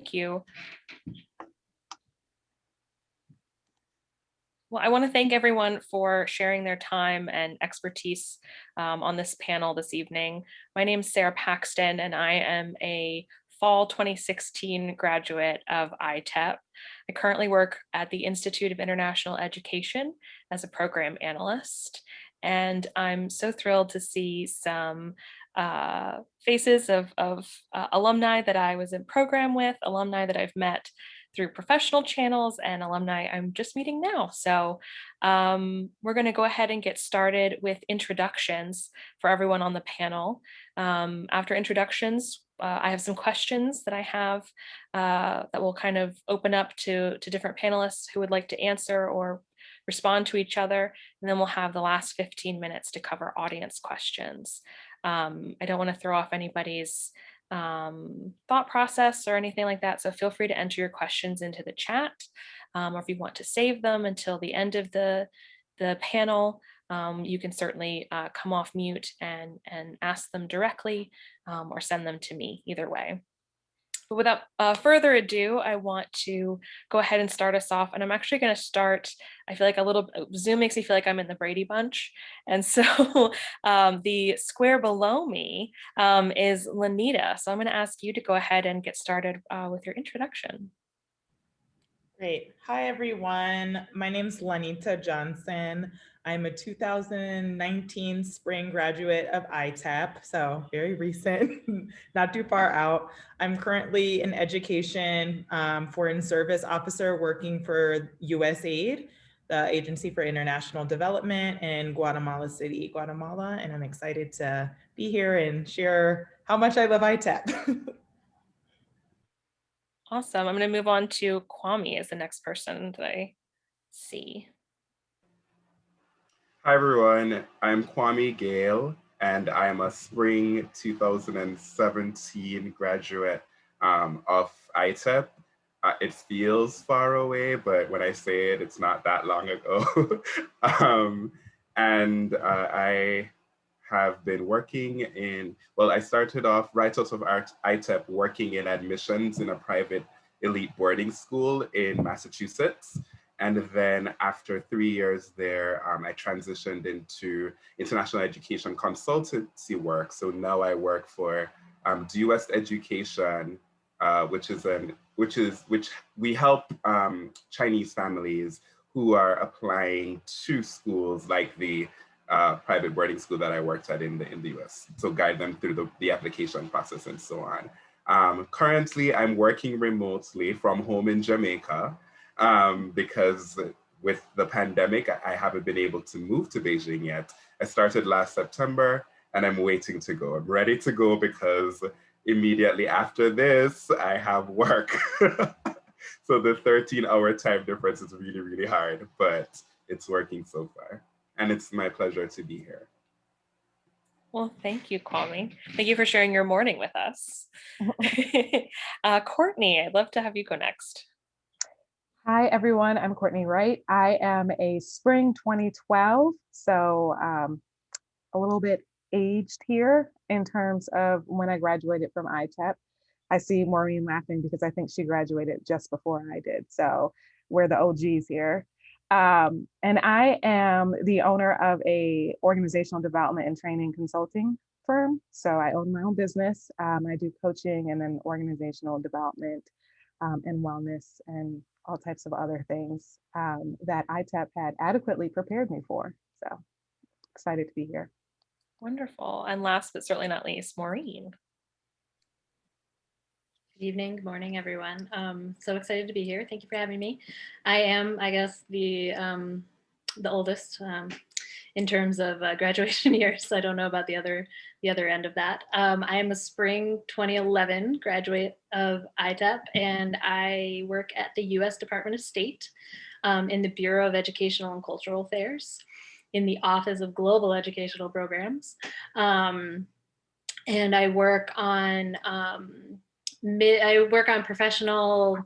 Thank you. Well, I want to thank everyone for sharing their time and expertise on this panel this evening. My name is Sarah Paxton, and I am a fall 2016 graduate of Itep. I currently work at the Institute of International Education as a program analyst, and I'm so thrilled to see some faces of alumni that I was in program with, alumni that I've met through professional channels, and alumni I'm just meeting now. So we're going to go ahead and get started with introductions for everyone on the panel. After introductions, I have some questions that I have that will kind of open up to different panelists who would like to answer or respond to each other. And then we'll have the last 15 minutes to cover audience questions. I don't want to throw off anybody's thought process or anything like that. So feel free to enter your questions into the chat, or if you want to save them until the end of the panel, you can certainly come off mute and ask them directly or send them to me, either way. But without further ado, I want to go ahead and start us off. And I'm actually going to start, I feel like Zoom makes me feel like I'm in the Brady Bunch. And so the square below me is Lanita. So I'm going to ask you to go ahead and get started with your introduction. Great. Hi, everyone. My name is Lanita Johnson. I'm a 2019 spring graduate of Itep, so very recent, not too far out. I'm currently in education foreign service officer working for USAID, the Agency for International Development in Guatemala City, Guatemala, and I'm excited to be here and share how much I love Itep. Awesome. I'm going to move on to Kwame as the next person that I see. Hi, everyone. I'm Kwame Gale, and I am a spring 2017 graduate of Itep. It feels far away, but when I say it, it's not that long ago. I have been working I started off right out of Itep working in admissions in a private elite boarding school in Massachusetts. And then after 3 years there, I transitioned into international education consultancy work. So now I work for US Education, which we help Chinese families who are applying to schools like the private boarding school that I worked at in the US. So guide them through the application process and so on. Currently, I'm working remotely from home in Jamaica because with the pandemic, I haven't been able to move to Beijing yet. I started last September and I'm waiting to go. I'm ready to go because immediately after this, I have work. So the 13-hour time difference is really, really hard, but it's working so far. And it's my pleasure to be here. Well, thank you, Kwame. Thank you for sharing your morning with us. Courtney, I'd love to have you go next. Hi, everyone. I'm Courtney Wright. I am a spring 2012, so a little bit aged here in terms of when I graduated from Itep. I see Maureen laughing because I think she graduated just before I did, so we're the OGs here. And I am the owner of a organizational development and training consulting firm. So I own my own business. I do coaching and then organizational development and wellness and all types of other things that Itep had adequately prepared me for. So excited to be here. Wonderful. And last but certainly not least, Maureen. Good evening, good morning, everyone. So excited to be here. Thank you for having me. I am, I guess, the oldest in terms of graduation years. I don't know about the other end of that. I am a spring 2011 graduate of Itep, and I work at the U.S. Department of State in the Bureau of Educational and Cultural Affairs, in the Office of Global Educational Programs, and I work on professional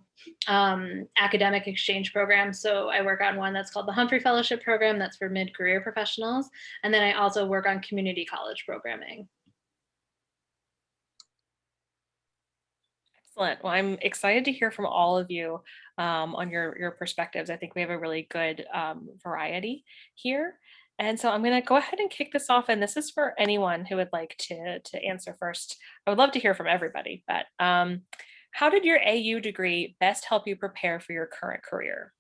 academic exchange programs. So I work on one that's called the Humphrey Fellowship Program, that's for mid-career professionals. And then I also work on community college programming. Excellent. Well, I'm excited to hear from all of you on your perspectives. I think we have a really good variety here. And so I'm going to go ahead and kick this off. And this is for anyone who would like to answer first. I would love to hear from everybody, but how did your AU degree best help you prepare for your current career?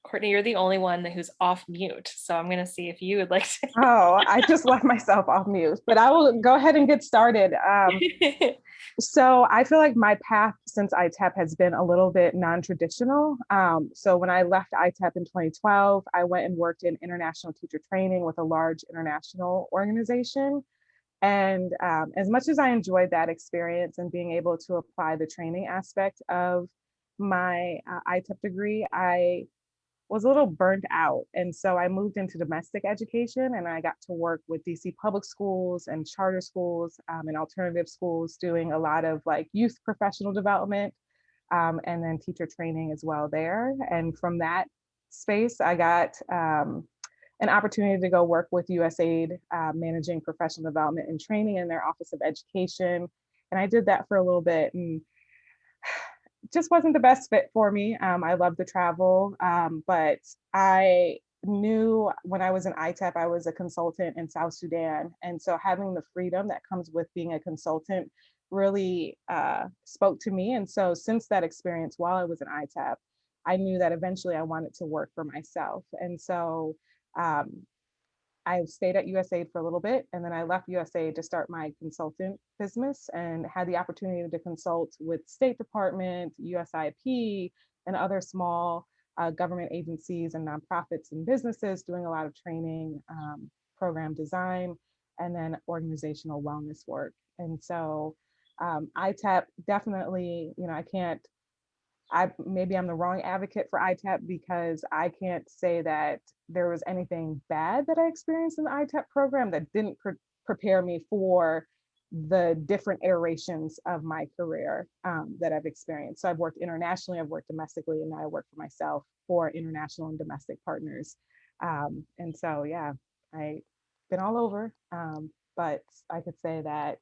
Courtney, you're the only one who's off mute. So I'm going to see if you would like to. Oh, I just left myself off mute, but I will go ahead and get started. So I feel like my path since ITEP has been a little bit non-traditional. So when I left ITEP in 2012, I went and worked in international teacher training with a large international organization. And as much as I enjoyed that experience and being able to apply the training aspect of my ITEP degree, I was a little burnt out. And so I moved into domestic education and I got to work with DC public schools and charter schools and alternative schools doing a lot of like youth professional development and then teacher training as well there. And from that space, I got an opportunity to go work with USAID managing professional development and training in their Office of Education. And I did that for a little bit and just wasn't the best fit for me. I love the travel, but I knew when I was in ITEP, I was a consultant in South Sudan. And so having the freedom that comes with being a consultant really spoke to me. And so since that experience while I was in ITEP, I knew that eventually I wanted to work for myself. And so um, I stayed at USAID for a little bit, and then I left USAID to start my consultant business and had the opportunity to consult with State Department, USIP, and other small government agencies and nonprofits and businesses doing a lot of training, program design, and then organizational wellness work. And so ITEP definitely, I can't maybe I'm the wrong advocate for ITEP because I can't say that there was anything bad that I experienced in the ITEP program that didn't prepare me for the different iterations of my career that I've experienced. So I've worked internationally, I've worked domestically, and now I work for myself for international and domestic partners. And so, yeah, I've been all over, but I could say that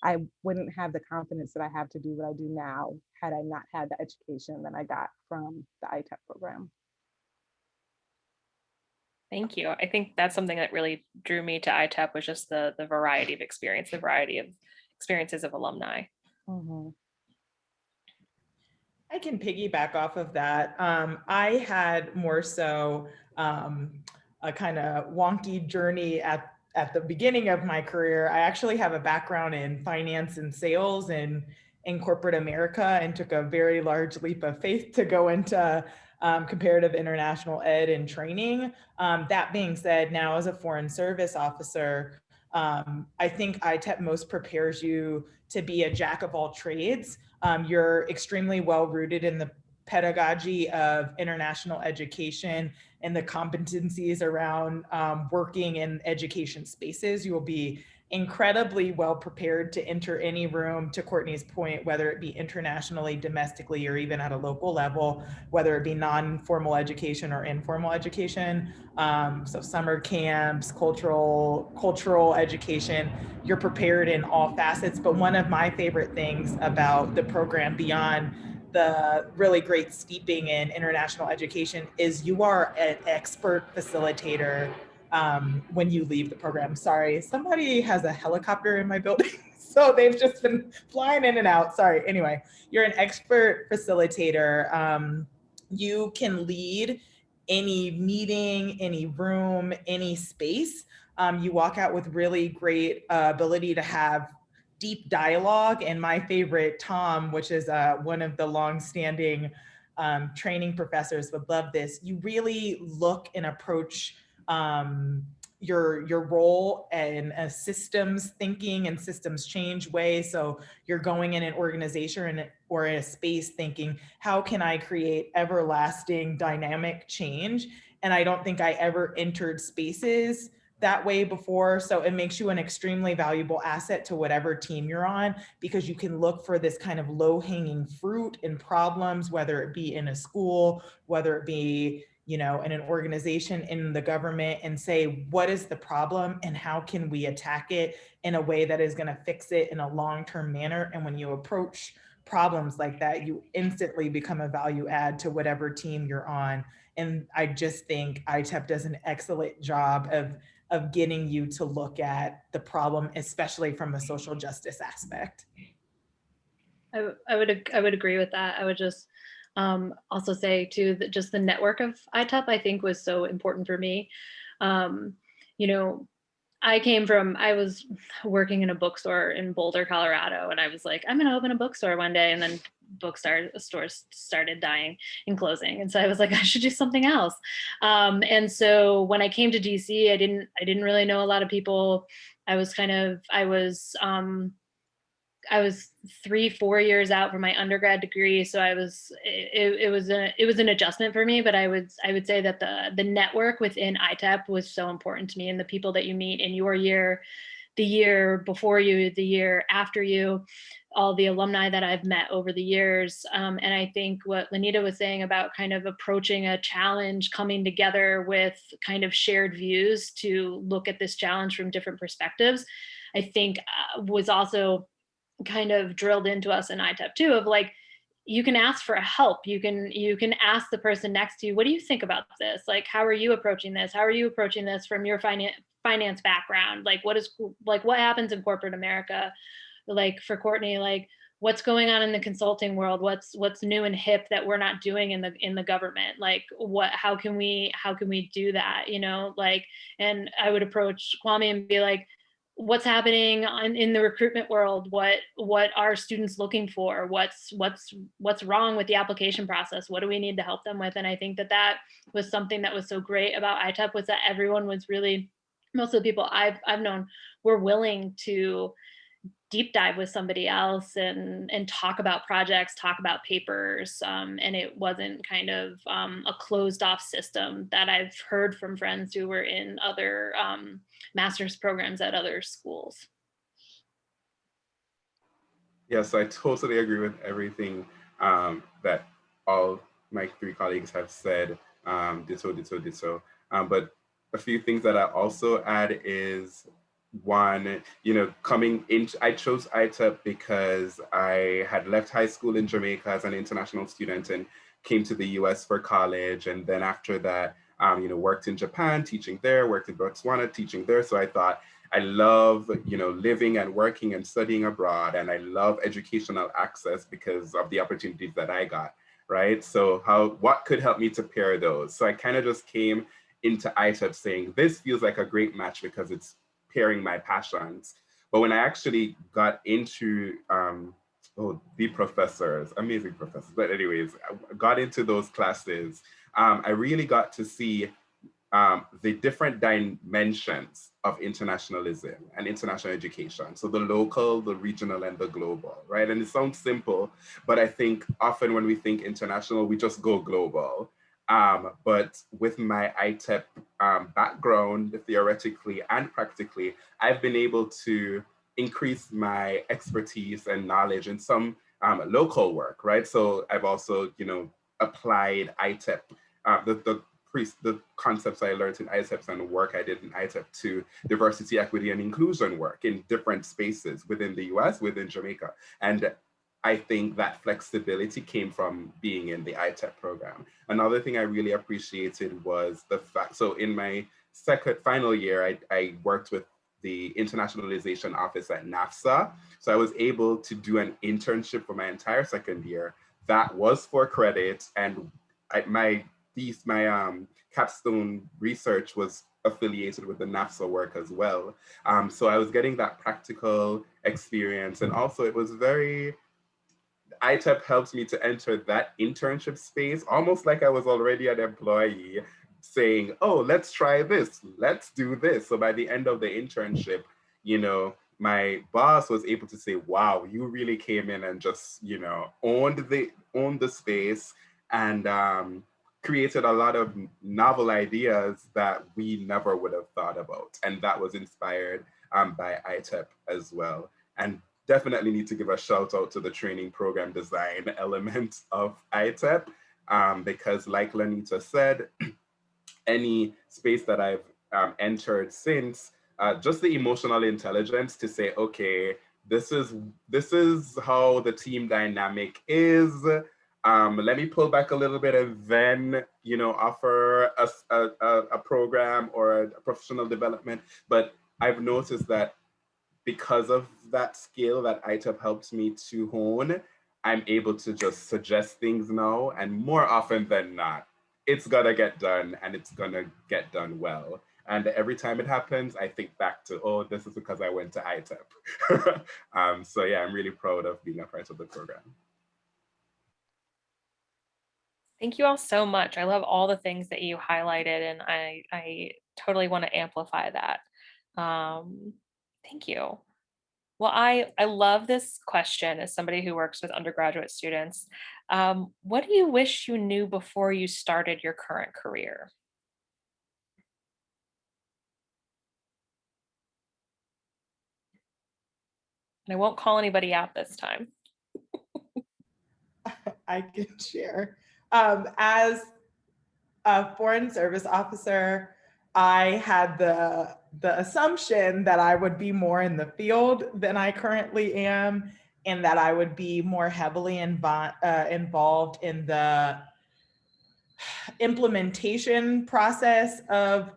I wouldn't have the confidence that I have to do what I do now had I not had the education that I got from the ITEP program. Thank you. I think that's something that really drew me to ITEP was just the variety of experience, the variety of experiences of alumni. Mm-hmm. I can piggyback off of that. I had more so a kind of wonky journey at the beginning of my career. I actually have a background in finance and sales and in corporate America and took a very large leap of faith to go into comparative international ed and training. That being said, now as a foreign service officer, I think ITEP most prepares you to be a jack of all trades. You're extremely well rooted in the pedagogy of international education and the competencies around working in education spaces. You will be incredibly well prepared to enter any room, to Courtney's point, whether it be internationally, domestically, or even at a local level, whether it be non-formal education or informal education. So summer camps, cultural education, you're prepared in all facets. But one of my favorite things about the program beyond the really great steeping in international education is you are an expert facilitator when you leave the program. Sorry, somebody has a helicopter in my building. So they've just been flying in and out. Sorry. Anyway, you're an expert facilitator. You can lead any meeting, any room, any space. You walk out with really great ability to have deep dialogue. And my favorite, Tom, which is one of the longstanding training professors, would love this. You really look and approach your role in a systems thinking and systems change way. So you're going in an organization or in a space thinking, how can I create everlasting dynamic change? And I don't think I ever entered spaces that way before. So it makes you an extremely valuable asset to whatever team you're on, because you can look for this kind of low hanging fruit and problems, whether it be in a school, whether it be in an organization in the government and say, what is the problem and how can we attack it in a way that is going to fix it in a long-term manner? And when you approach problems like that, you instantly become a value add to whatever team you're on. And I just think ITEP does an excellent job of getting you to look at the problem, especially from a social justice aspect. I would agree with that. I would just also say too that just the network of ITEP I think was so important for me. You know, I was working in a bookstore in Boulder, Colorado, and I was like, I'm going to open a bookstore one day, and then stores started dying and closing, and so I was like, I should do something else. And so when I came to DC, I didn't really know a lot of people. I was 3-4 years out from my undergrad degree, so it was an adjustment for me. But I would say that the network within ITEP was so important to me, and the people that you meet in your year, the year before you, the year after you, all the alumni that I've met over the years. And I think what Lanita was saying about kind of approaching a challenge, coming together with kind of shared views to look at this challenge from different perspectives, I think was also kind of drilled into us in ITEP too, of like, you can ask for help. You can ask the person next to you, what do you think about this? Like, how are you approaching this? How are you approaching this from your finance background? Like, what happens in corporate America? Like for Courtney, like what's going on in the consulting world? What's new and hip that we're not doing in the government? Like how can we do that? Like, and I would approach Kwame and be like, what's happening in the recruitment world? What are students looking for? What's wrong with the application process? What do we need to help them with? And I think that was something that was so great about ITEP, was that everyone was really, most of the people I've known were willing to deep dive with somebody else and talk about projects, talk about papers. And it wasn't kind of a closed off system that I've heard from friends who were in other master's programs at other schools. Yes, I totally agree with everything that all my three colleagues have said. Ditto. But a few things that I also add is, one, coming in, I chose ITEP because I had left high school in Jamaica as an international student and came to the US for college. And then after that, worked in Japan, teaching there, worked in Botswana, teaching there. So I thought, I love, living and working and studying abroad, and I love educational access because of the opportunities that I got, right? So what could help me to pair those? So I kind of just came into ITEP saying, this feels like a great match because it's pairing my passions. But when I actually got into, the professors, amazing professors, but anyways, I got into those classes, I really got to see the different dimensions of internationalism and international education. So the local, the regional, and the global, right? And it sounds simple, but I think often when we think international, we just go global. But with my ITEP background, theoretically and practically, I've been able to increase my expertise and knowledge in some local work, right? So I've also, applied ITEP, the concepts I learned in ITEP and work I did in ITEP to diversity, equity, and inclusion work in different spaces within the US, within Jamaica. And I think that flexibility came from being in the ITEP program. Another thing I really appreciated was the fact, so in my final year, I worked with the internationalization office at NAFSA. So I was able to do an internship for my entire second year. That was for credit, and my capstone research was affiliated with the NAFSA work as well. So I was getting that practical experience, and also it was ITEP helped me to enter that internship space, almost like I was already an employee, saying, oh, let's try this, let's do this. So by the end of the internship, my boss was able to say, wow, you really came in and just, owned the space and created a lot of novel ideas that we never would have thought about. And that was inspired by ITEP as well. And definitely need to give a shout out to the training program design element of ITEP. because like Lanita said, any space that I've entered since, just the emotional intelligence to say, okay, this is how the team dynamic is. Let me pull back a little bit and then, offer a program or a professional development. But I've noticed that because of that skill that ITEP helps me to hone, I'm able to just suggest things now, and more often than not, it's gonna get done and it's gonna get done well. And every time it happens, I think back to, oh, this is because I went to ITEP. So yeah, I'm really proud of being a part of the program. Thank you all so much. I love all the things that you highlighted, and I totally want to amplify that. Thank you. Well, I love this question as somebody who works with undergraduate students. What do you wish you knew before you started your current career? And I won't call anybody out this time. I can share. As a foreign service officer, I had the assumption that I would be more in the field than I currently am, and that I would be more heavily involved in the implementation process of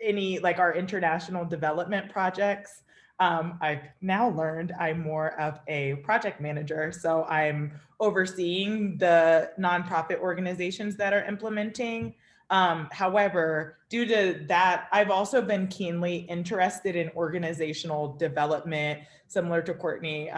any, like, our international development projects. I've now learned I'm more of a project manager, so I'm overseeing the nonprofit organizations that are implementing. However, due to that, I've also been keenly interested in organizational development, similar to Courtney,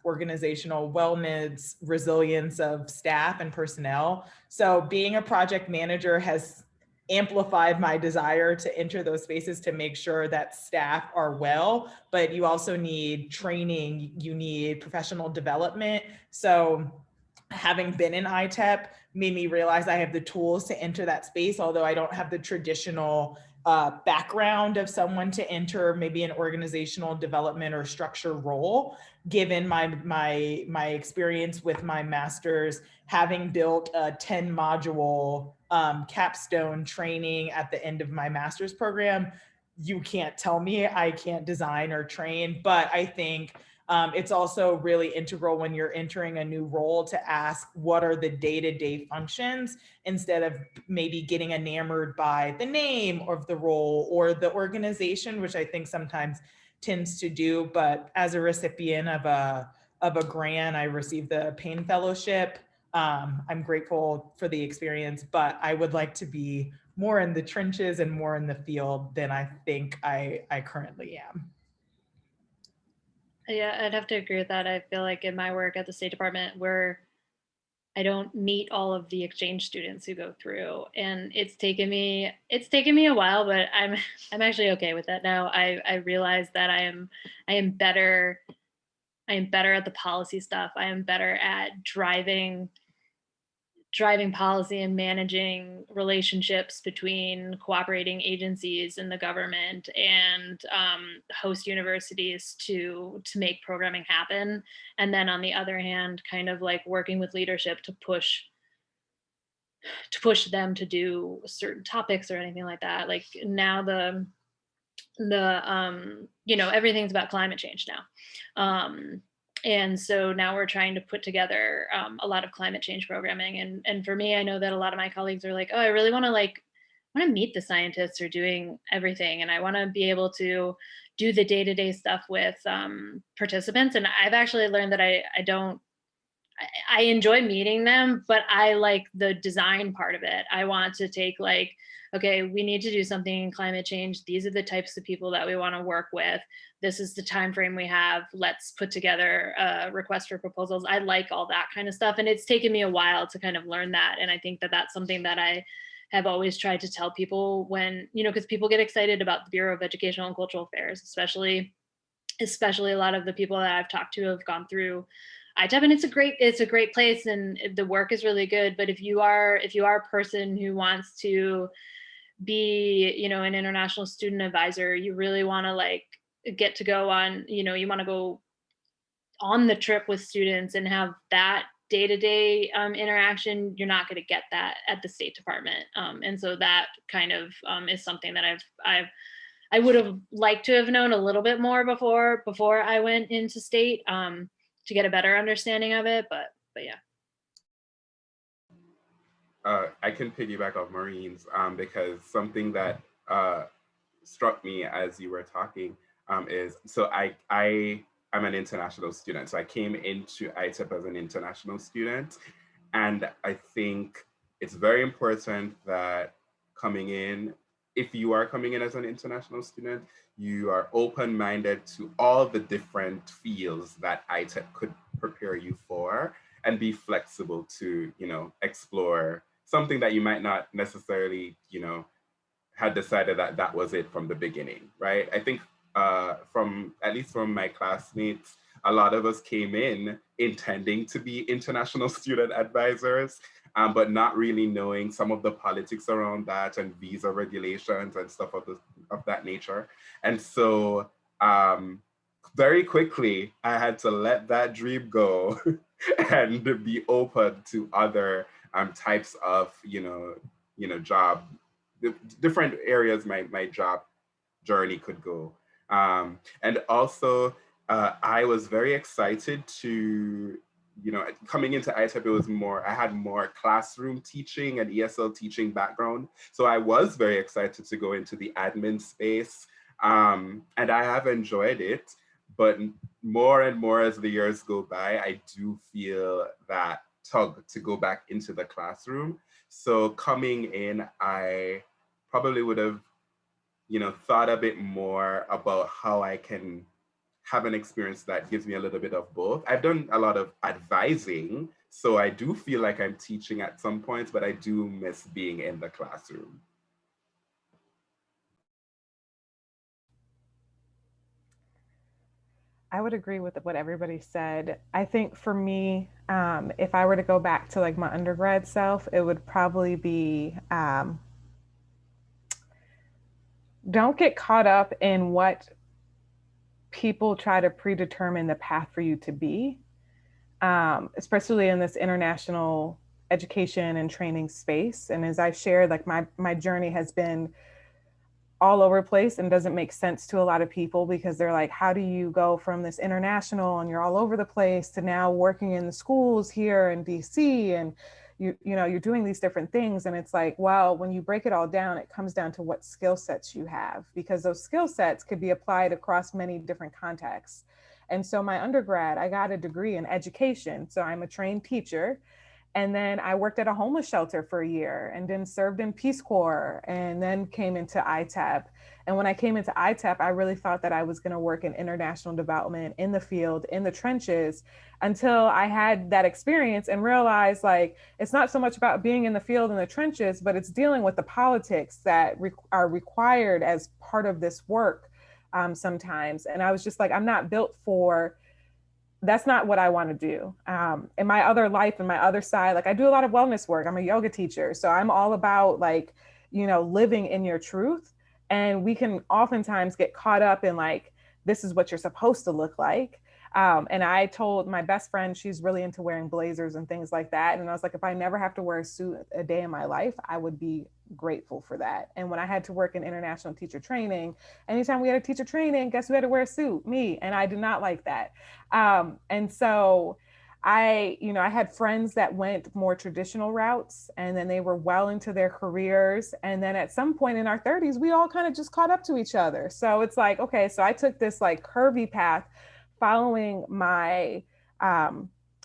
organizational wellness, resilience of staff and personnel. So being a project manager has amplified my desire to enter those spaces to make sure that staff are well, but you also need training, you need professional development. So having been in ITEP made me realize I have the tools to enter that space, although I don't have the traditional background of someone to enter maybe an organizational development or structure role. Given my experience with my master's, having built a 10 module capstone training at the end of my master's program, you can't tell me I can't design or train. But I think it's also really integral when you're entering a new role to ask what are the day-to-day functions, instead of maybe getting enamored by the name of the role or the organization, which I think sometimes tends to do. But as a recipient of a grant, I received the Payne Fellowship. I'm grateful for the experience, but I would like to be more in the trenches and more in the field than I think I currently am. Yeah, I'd have to agree with that. I feel like in my work at the State Department, where I don't meet all of the exchange students who go through, and it's taken me a while, but I'm actually okay with that now. I realize that I am better at the policy stuff. I am better at driving policy and managing relationships between cooperating agencies in the government and host universities to make programming happen. And then on the other hand, kind of like working with leadership to push them to do certain topics or anything like that. Like now everything's about climate change now. And so now we're trying to put together a lot of climate change programming. And for me, I know that a lot of my colleagues are like, oh, I really want to meet the scientists who are doing everything. And I want to be able to do the day-to-day stuff with participants. And I've actually learned that I enjoy meeting them, but I like the design part of it. I want to take okay, we need to do something in climate change. These are the types of people that we want to work with. This is the time frame we have. Let's put together a request for proposals. I like all that kind of stuff. And it's taken me a while to kind of learn that. And I think that that's something that I have always tried to tell people when, because people get excited about the Bureau of Educational and Cultural Affairs, especially a lot of the people that I've talked to have gone through ITEP, and it's a great place and the work is really good. But if you are a person who wants to be, an international student advisor, you really want to get to go on, you want to go on the trip with students and have that day-to-day interaction, you're not going to get that at the State Department. And so that kind of is something that I would have liked to have known a little bit more before I went into state, to get a better understanding of it. But yeah. I can piggyback off Maureen's because something that struck me as you were talking is, so I am an international student. So I came into ITEP as an international student. And I think it's very important that coming in, if you are coming in as an international student, you are open-minded to all the different fields that ITEP could prepare you for, and be flexible to, explore something that you might not necessarily, had decided that that was it from the beginning, right? I think at least from my classmates, a lot of us came in intending to be international student advisors, but not really knowing some of the politics around that and visa regulations and stuff of that nature. And so very quickly, I had to let that dream go and be open to other types of, job, different areas my job journey could go. And also, I was very excited to, coming into ITEP, I had more classroom teaching and ESL teaching background. So I was very excited to go into the admin space. And I have enjoyed it, but more and more as the years go by, I do feel that tug to go back into the classroom. So coming in, I probably would have, thought a bit more about how I can have an experience that gives me a little bit of both. I've done a lot of advising, so I do feel like I'm teaching at some points, but I do miss being in the classroom. I would agree with what everybody said. I think for me, if I were to go back to like my undergrad self, it would probably be don't get caught up in what people try to predetermine the path for you to be, especially in this international education and training space. And as I've shared, like my journey has been all over the place and doesn't make sense to a lot of people because they're like, how do you go from this international and you're all over the place to now working in the schools here in DC, and you're doing these different things. And it's like, well, when you break it all down, it comes down to what skill sets you have, because those skill sets could be applied across many different contexts. And so my undergrad, I got a degree in education. So I'm a trained teacher. And then I worked at a homeless shelter for a year, and then served in Peace Corps, and then came into ITEP. And when I came into ITEP, I really thought that I was going to work in international development in the field, in the trenches, until I had that experience and realized like, it's not so much about being in the field in the trenches, but it's dealing with the politics that are required as part of this work sometimes. And I was just like, I'm not built for, that's not what I want to do. In my other life, in my other side, like I do a lot of wellness work. I'm a yoga teacher. So I'm all about like, living in your truth. And we can oftentimes get caught up in like, this is what you're supposed to look like. And I told my best friend, she's really into wearing blazers and things like that. And I was like, if I never have to wear a suit a day in my life, I would be grateful for that. And when I had to work in international teacher training, anytime we had a teacher training, guess who had to wear a suit? Me. And I did not like that. And so I had friends that went more traditional routes, and then they were well into their careers. And then at some point in our 30s, we all kind of just caught up to each other. So it's like, okay, so I took this like curvy path following my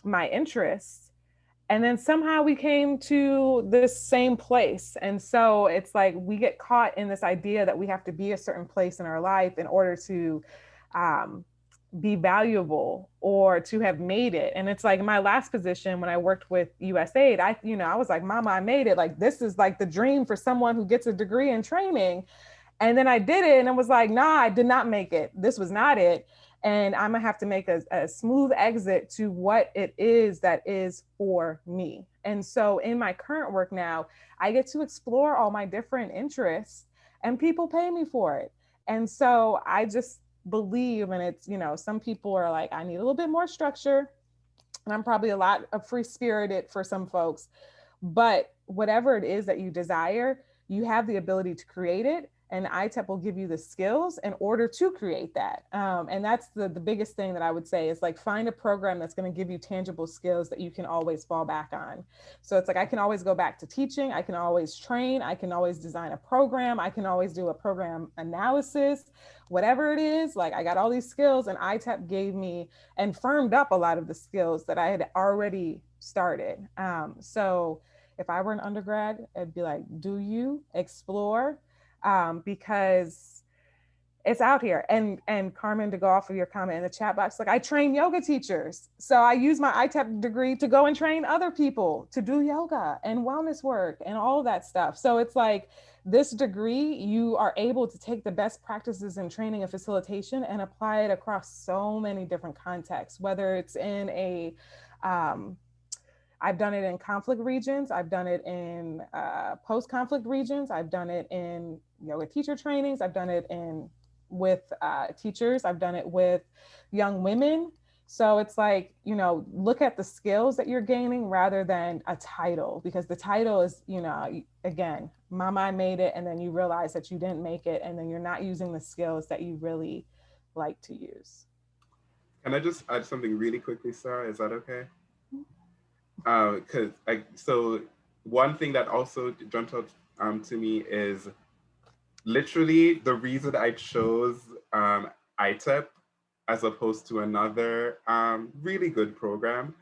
my interests, and then somehow we came to this same place. And so it's like we get caught in this idea that we have to be a certain place in our life in order to be valuable or to have made it. And it's like my last position when I worked with USAID, I was like, mama, I made it. Like, this is like the dream for someone who gets a degree in training. And then I did it and it was like, nah, I did not make it. This was not it. And I'm gonna have to make a smooth exit to what it is that is for me. And so in my current work now, I get to explore all my different interests, and people pay me for it. And so I just believe, and it's, some people are like, I need a little bit more structure. and I'm probably a lot of free spirited for some folks, but whatever it is that you desire, you have the ability to create it. And ITEP will give you the skills in order to create that. And that's the biggest thing that I would say is like find a program that's going to give you tangible skills that you can always fall back on. So it's like I can always go back to teaching, I can always train, I can always design a program, I can always do a program analysis, whatever it is. Like I got all these skills, and ITEP gave me and firmed up a lot of the skills that I had already started. So if I were an undergrad, I'd be like, do you explore? Because it's out here. And Carmen, to go off of your comment in the chat box, like I train yoga teachers. So I use my ITEP degree to go and train other people to do yoga and wellness work and all of that stuff. So it's like this degree, you are able to take the best practices in training and facilitation and apply it across so many different contexts, whether it's in a I've done it in conflict regions. I've done it in post-conflict regions. I've done it in yoga teacher trainings. I've done it with teachers. I've done it with young women. So it's like, you know, look at the skills that you're gaining rather than a title, because the title is, you know, again, mama, I made it. And then you realize that you didn't make it. And then you're not using the skills that you really like to use. Can I just add something really quickly, Sarah? Is that okay? So one thing that also jumped out to me is literally the reason I chose ITEP as opposed to another really good program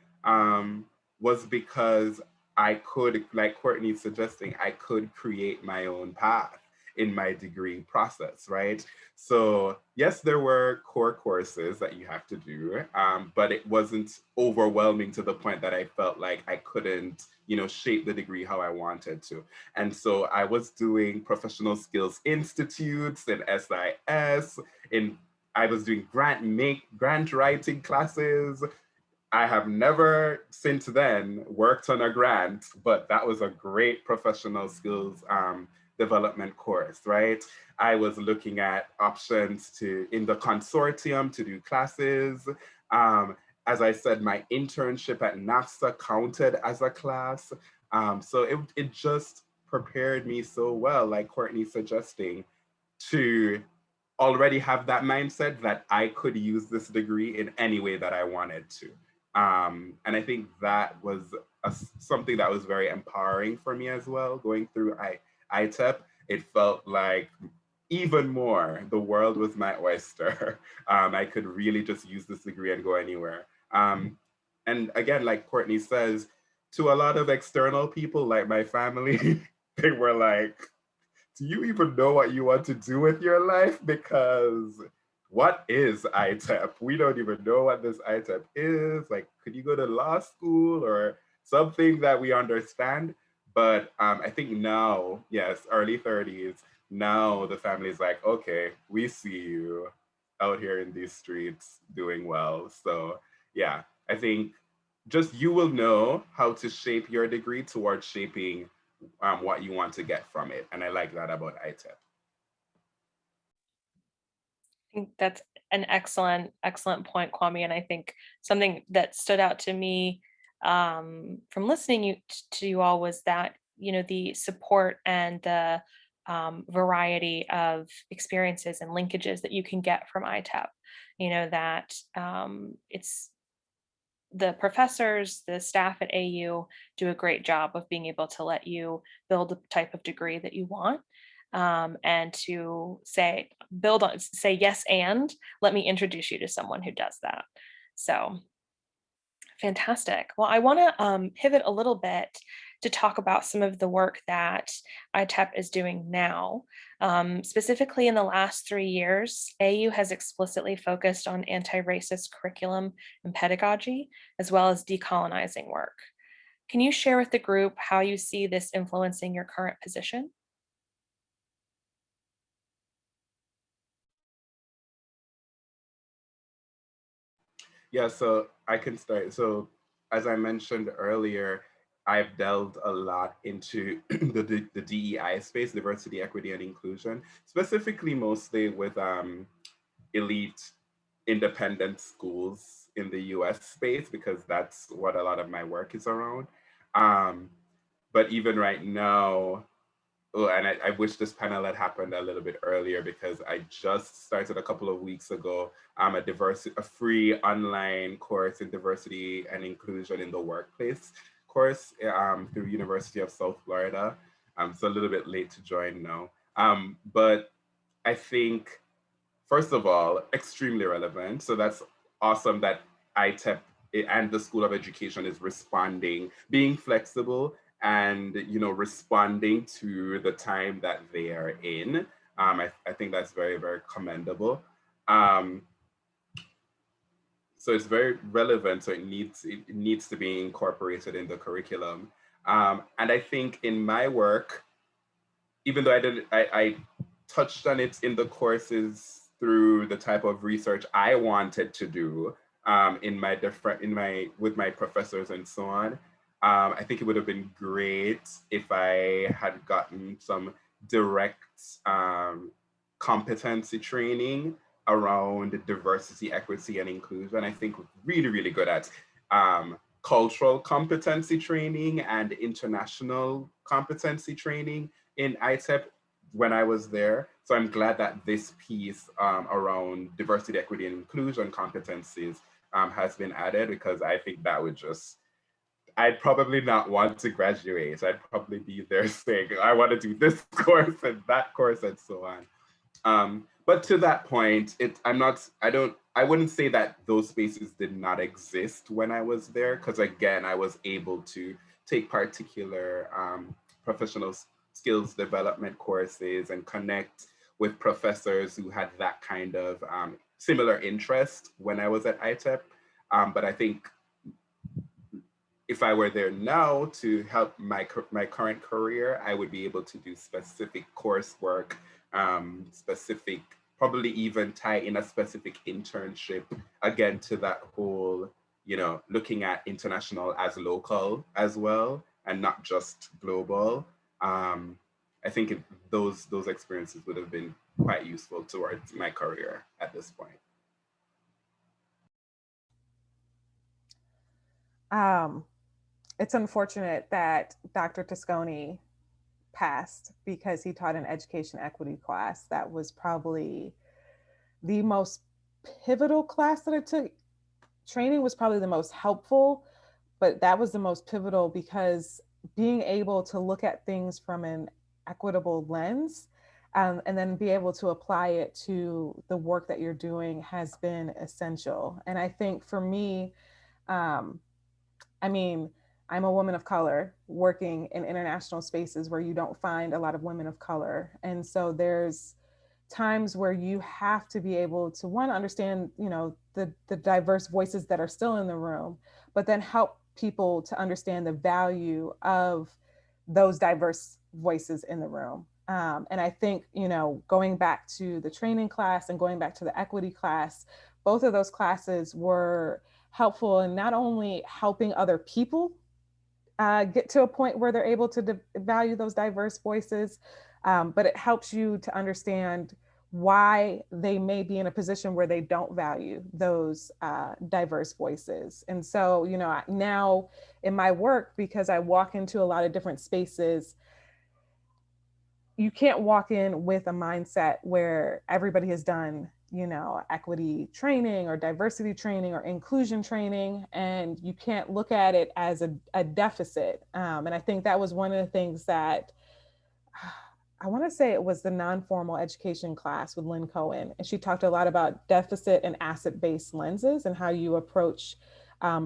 was because I could, like Courtney's suggesting, I could create my own path in my degree process, right? So yes, there were core courses that you have to do, but it wasn't overwhelming to the point that I felt like I couldn't, you know, shape the degree how I wanted to. And so I was doing professional skills institutes and SIS, I was doing grant writing classes. I have never since then worked on a grant, but that was a great professional skills development course, right? I was looking at options in the consortium to do classes. As I said, my internship at NAFSA counted as a class. So it just prepared me so well, like Courtney suggesting, to already have that mindset that I could use this degree in any way that I wanted to. And I think that was something that was very empowering for me as well. Going through ITEP, it felt like even more, the world was my oyster. I could really just use this degree and go anywhere. And again, like Courtney says, to a lot of external people, like my family, they were like, do you even know what you want to do with your life? Because what is ITEP? We don't even know what this ITEP is. Like, could you go to law school or something that we understand? But I think now, yes, early 30s, now the family's like, okay, we see you out here in these streets doing well. So yeah, I think just you will know how to shape your degree towards shaping what you want to get from it. And I like that about ITEP. I think that's an excellent point, Kwame. And I think something that stood out to me from listening to you all was that, you know, the support and the variety of experiences and linkages that you can get from ITEP. You know, that it's the professors, the staff at AU do a great job of being able to let you build the type of degree that you want, and to say yes, and let me introduce you to someone who does that. So fantastic. Well, I want to pivot a little bit to talk about some of the work that ITEP is doing now. Specifically, in the last 3 years, AU has explicitly focused on anti-racist curriculum and pedagogy, as well as decolonizing work. Can you share with the group how you see this influencing your current position? Yeah, so I can start. So as I mentioned earlier, I've delved a lot into the DEI space, diversity, equity, and inclusion, specifically mostly with elite independent schools in the US space, because that's what a lot of my work is around. But even right now, oh, and I wish this panel had happened a little bit earlier, because I just started a couple of weeks ago a free online course in diversity and inclusion in the workplace course through University of South Florida. So a little bit late to join now. But I think, first of all, extremely relevant. So that's awesome that ITEP and the School of Education is responding, being flexible, and responding to the time that they are in. I think that's very, very commendable. So it's very relevant. So it needs to be incorporated in the curriculum. And I think in my work, even though I touched on it in the courses through the type of research I wanted to do with my professors and so on. I think it would have been great if I had gotten some direct competency training around diversity, equity, and inclusion. I think we're really, really good at cultural competency training and international competency training in ITEP when I was there. So I'm glad that this piece around diversity, equity, and inclusion competencies has been added, because I think that would I'd probably not want to graduate. I'd probably be there saying, I want to do this course and that course and so on. But to that point, I wouldn't say that those spaces did not exist when I was there, because again, I was able to take particular professional skills development courses and connect with professors who had that kind of similar interest when I was at ITEP. But I think if I were there now to help my current career, I would be able to do specific coursework, probably even tie in a specific internship, again, to that whole, looking at international as local as well, and not just global. I think those experiences would have been quite useful towards my career at this point. It's unfortunate that Dr. Tosconi passed, because he taught an education equity class that was probably the most pivotal class that I took. Training was probably the most helpful, but that was the most pivotal, because being able to look at things from an equitable lens and then be able to apply it to the work that you're doing has been essential. And I think for me, I'm a woman of color working in international spaces where you don't find a lot of women of color. And so there's times where you have to be able to, one, understand, the diverse voices that are still in the room, but then help people to understand the value of those diverse voices in the room. And I think, going back to the training class and going back to the equity class, both of those classes were helpful in not only helping other people get to a point where they're able to value those diverse voices, but it helps you to understand why they may be in a position where they don't value those diverse voices. And so, now in my work, because I walk into a lot of different spaces, you can't walk in with a mindset where everybody has done, equity training or diversity training or inclusion training, and you can't look at it as a deficit. And I think that was one of the things that I want to say it was the non-formal education class with Lynn Cohen. And she talked a lot about deficit and asset-based lenses and how you approach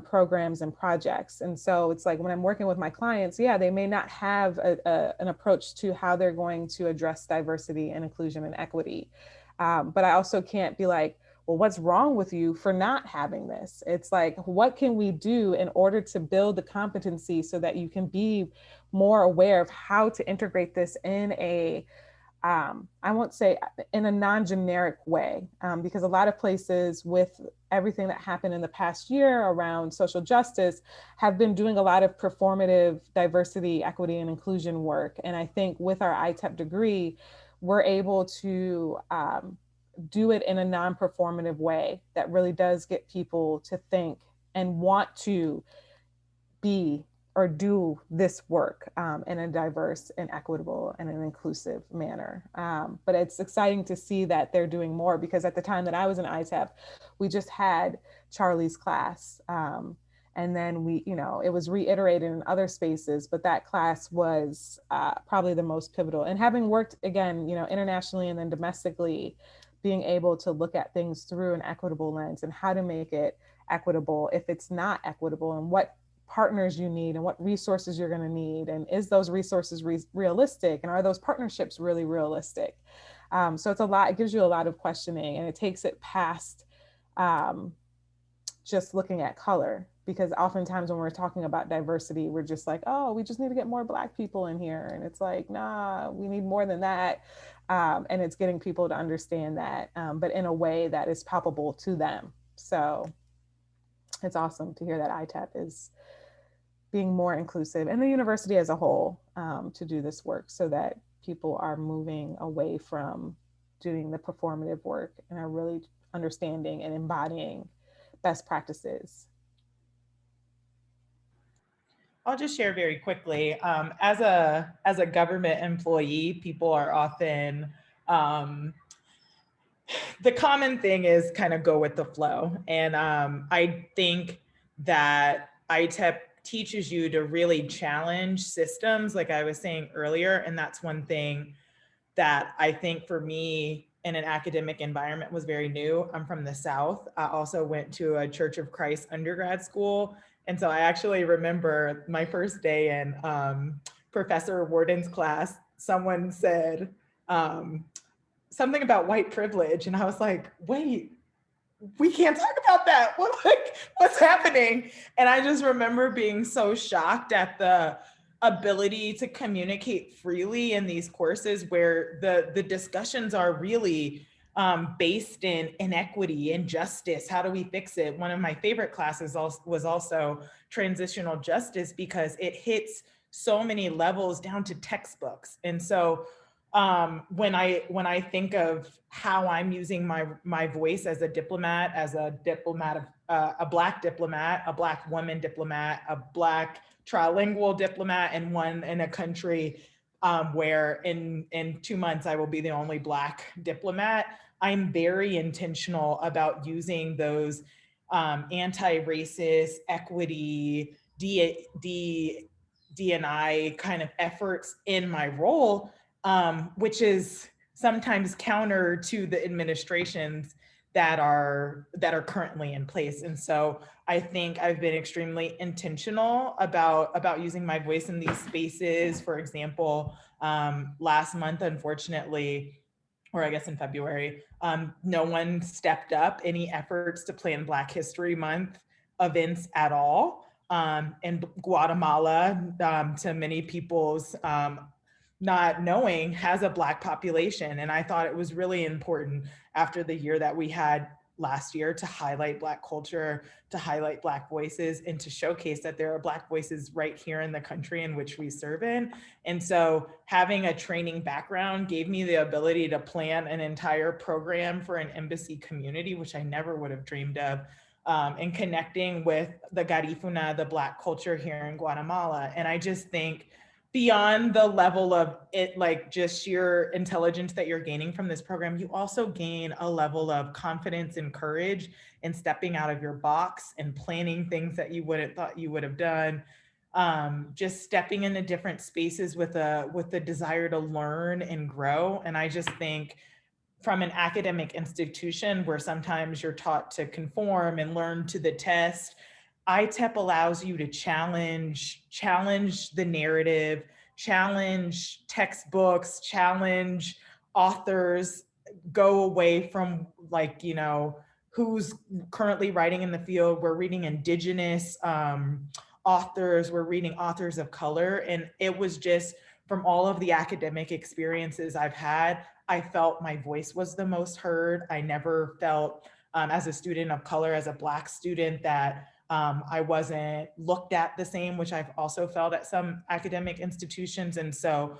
programs and projects. And so it's like when I'm working with my clients, they may not have an approach to how they're going to address diversity and inclusion and equity. But I also can't be like, well, what's wrong with you for not having this? It's like, what can we do in order to build the competency so that you can be more aware of how to integrate this in I won't say in a non-generic way, because a lot of places with everything that happened in the past year around social justice have been doing a lot of performative diversity, equity, and inclusion work. And I think with our ITEP degree, we're able to do it in a non-performative way that really does get people to think and want to be or do this work in a diverse and equitable and an inclusive manner. But it's exciting to see that they're doing more, because at the time that I was in ITEP, we just had Charlie's class. And then we, it was reiterated in other spaces, but that class was probably the most pivotal. And having worked again, internationally and then domestically, being able to look at things through an equitable lens and how to make it equitable if it's not equitable, and what partners you need and what resources you're going to need, and is those resources realistic, and are those partnerships really realistic. So it's a lot, it gives you a lot of questioning, and it takes it past just looking at color, because oftentimes when we're talking about diversity, we're just like, oh, we just need to get more Black people in here, and it's like, nah, we need more than that. And it's getting people to understand that, but in a way that is palpable to them. So it's awesome to hear that ITEP is being more inclusive, and the university as a whole, to do this work, so that people are moving away from doing the performative work and are really understanding and embodying best practices. I'll just share very quickly. As a government employee, people are often, the common thing is kind of go with the flow. And I think that ITEP teaches you to really challenge systems, like I was saying earlier. And that's one thing that I think for me in an academic environment was very new. I'm from the South. I also went to a Church of Christ undergrad school. And so I actually remember my first day in Professor Warden's class, someone said something about white privilege. And I was like, wait, we can't talk about that. What's happening? And I just remember being so shocked at the ability to communicate freely in these courses, where the discussions are really based in inequity, injustice. How do we fix it? One of my favorite classes was also Transitional Justice, because it hits so many levels down to textbooks. And so when I think of how I'm using my voice as a diplomat, a Black diplomat, a Black woman diplomat, a Black trilingual diplomat, and one in a country where in 2 months I will be the only Black diplomat, I'm very intentional about using those anti-racist, equity, D&I kind of efforts in my role, which is sometimes counter to the administrations that are currently in place. And so I think I've been extremely intentional about using my voice in these spaces. For example, last month, unfortunately, or I guess in February, no one stepped up any efforts to plan Black History Month events at all. In Guatemala, to many people's not knowing, has a Black population. And I thought it was really important after the year that we had last year to highlight Black culture, to highlight Black voices, and to showcase that there are Black voices right here in the country in which we serve in. And so having a training background gave me the ability to plan an entire program for an embassy community, which I never would have dreamed of, and connecting with the Garifuna, the Black culture here in Guatemala. And I just think beyond the level of it, like just sheer intelligence that you're gaining from this program, you also gain a level of confidence and courage in stepping out of your box and planning things that you wouldn't thought you would have done. Just stepping into different spaces with a desire to learn and grow. And I just think from an academic institution where sometimes you're taught to conform and learn to the test, ITEP allows you to challenge the narrative, challenge textbooks, challenge authors, go away from who's currently writing in the field. We're reading Indigenous authors, we're reading authors of color. And it was just, from all of the academic experiences I've had, I felt my voice was the most heard. I never felt, as a student of color, as a Black student, that I wasn't looked at the same, which I've also felt at some academic institutions. And so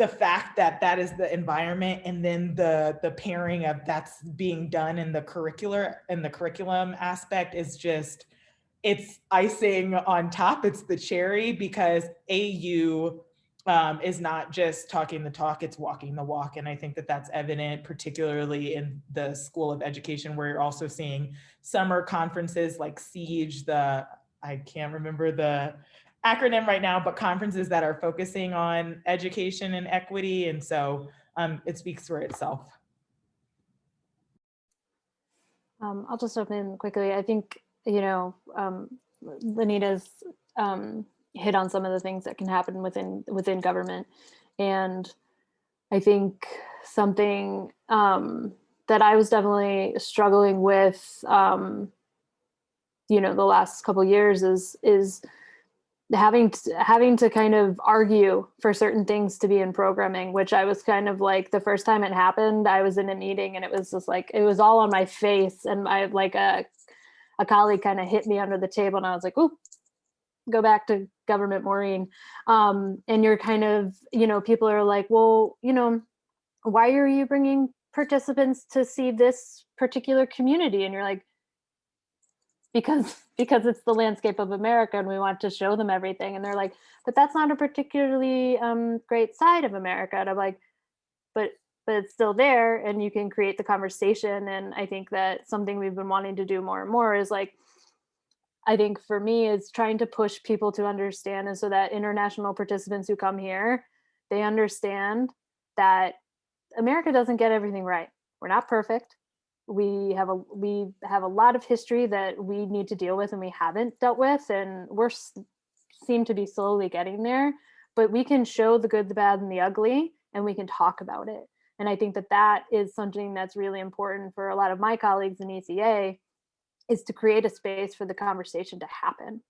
the fact that that is the environment, and then the pairing of that's being done in the curriculum aspect is just, it's icing on top. It's the cherry, because AU is not just talking the talk, it's walking the walk. And I think that that's evident, particularly in the School of Education, where you're also seeing summer conferences like SIEGE, I can't remember the acronym right now, but conferences that are focusing on education and equity. And so it speaks for itself. I'll just jump in quickly. I think, Lanita's hit on some of the things that can happen within government. And I think something that I was definitely struggling with, the last couple of years is having to kind of argue for certain things to be in programming, which I was kind of like, the first time it happened, I was in a meeting and it was just like, it was all on my face. And I like a colleague kind of hit me under the table and I was like, ooh, go back to government, Maureen. And you're kind of, people are like, well, why are you bringing participants to see this particular community? And you're like, because it's the landscape of America and we want to show them everything. And they're like, but that's not a particularly great side of America. And I'm like, but it's still there and you can create the conversation. And I think that something we've been wanting to do more and more is like, I think for me is trying to push people to understand. And so that international participants who come here, they understand that America doesn't get everything right. We're not perfect. We have a lot of history that we need to deal with and we haven't dealt with, and seem to be slowly getting there. But we can show the good, the bad, and the ugly, and we can talk about it. And I think that is something that's really important for a lot of my colleagues in ECA, is to create a space for the conversation to happen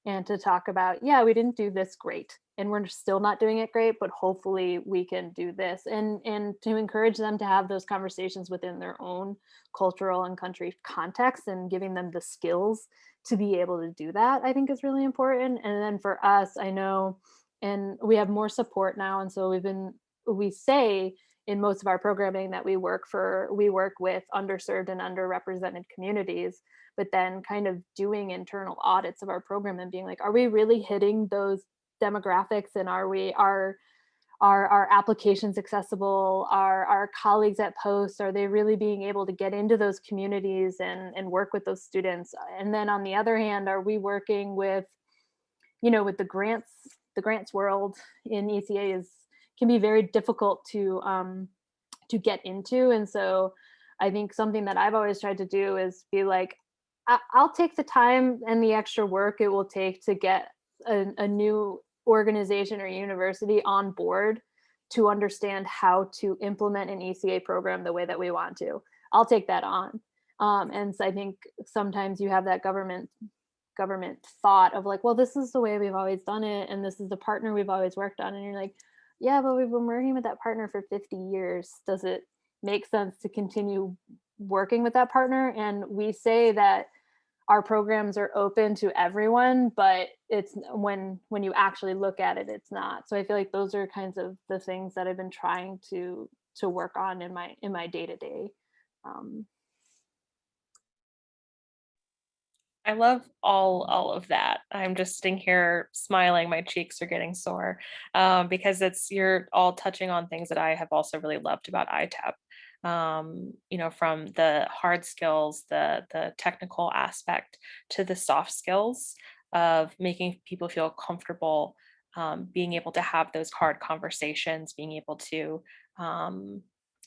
and to talk about, yeah, we didn't do this great and we're still not doing it great, but hopefully we can do this, and to encourage them to have those conversations within their own cultural and country context, and giving them the skills to be able to do that, I think is really important. And then for us, I know, and we have more support now. And so we say in most of our programming that we work with underserved and underrepresented communities, but then kind of doing internal audits of our program and being like, are we really hitting those demographics, and are our applications accessible? Are our colleagues at Post, are they really being able to get into those communities and work with those students? And then on the other hand, are we working with, with the grants world in ECA can be very difficult to get into. And so I think something that I've always tried to do is be like, I'll take the time and the extra work it will take to get a new organization or university on board to understand how to implement an ECA program the way that we want to. I'll take that on. And so I think sometimes you have that government thought of like, well, this is the way we've always done it, and this is the partner we've always worked on. And you're like, yeah, but we've been working with that partner for 50 years. Does it make sense to continue working with that partner? And we say that our programs are open to everyone, but it's when you actually look at it, it's not. So I feel like those are kinds of the things that I've been trying to work on in my day-to-day. I love all of that. I'm just sitting here smiling. My cheeks are getting sore because you're all touching on things that I have also really loved about ITEP. From the hard skills, the technical aspect, to the soft skills of making people feel comfortable, being able to have those hard conversations, being able to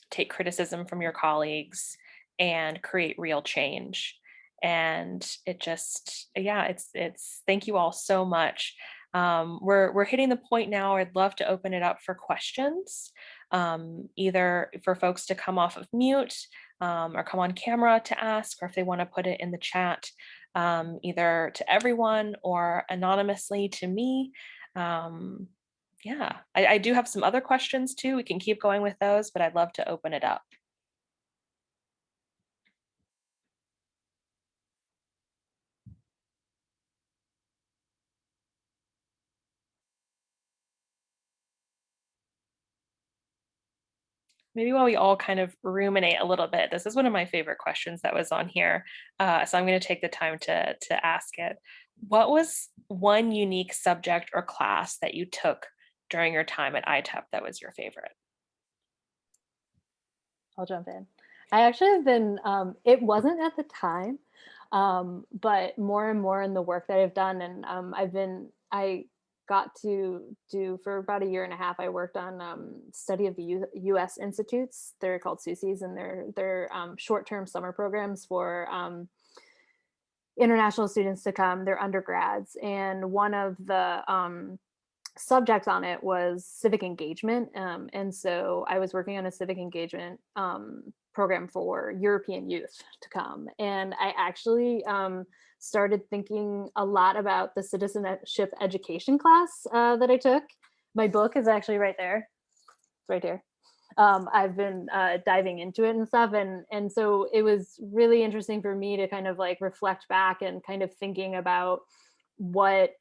take criticism from your colleagues and create real change. And it just, yeah, it's thank you all so much. We're hitting the point now. I'd love to open it up for questions, either for folks to come off of mute or come on camera to ask, or if they want to put it in the chat, either to everyone or anonymously to me. Yeah, I do have some other questions too. We can keep going with those, but I'd love to open it up. Maybe while we all kind of ruminate a little bit, this is one of my favorite questions that was on here. So I'm going to take the time to ask it. What was one unique subject or class that you took during your time at ITEP that was your favorite? I'll jump in. I actually have been, it wasn't at the time, but more and more in the work that I've done. And I got to do for about a year and a half, I worked on study of the US institutes. They're called SUSIs, and they're short-term summer programs for international students to come. They're undergrads. And one of the subjects on it was civic engagement. And so I was working on a civic engagement program for European youth to come. And I actually started thinking a lot about the citizenship education class that I took. My book is actually right there. It's right here. I've been diving into it and stuff. And so it was really interesting for me to kind of like reflect back and kind of thinking about what,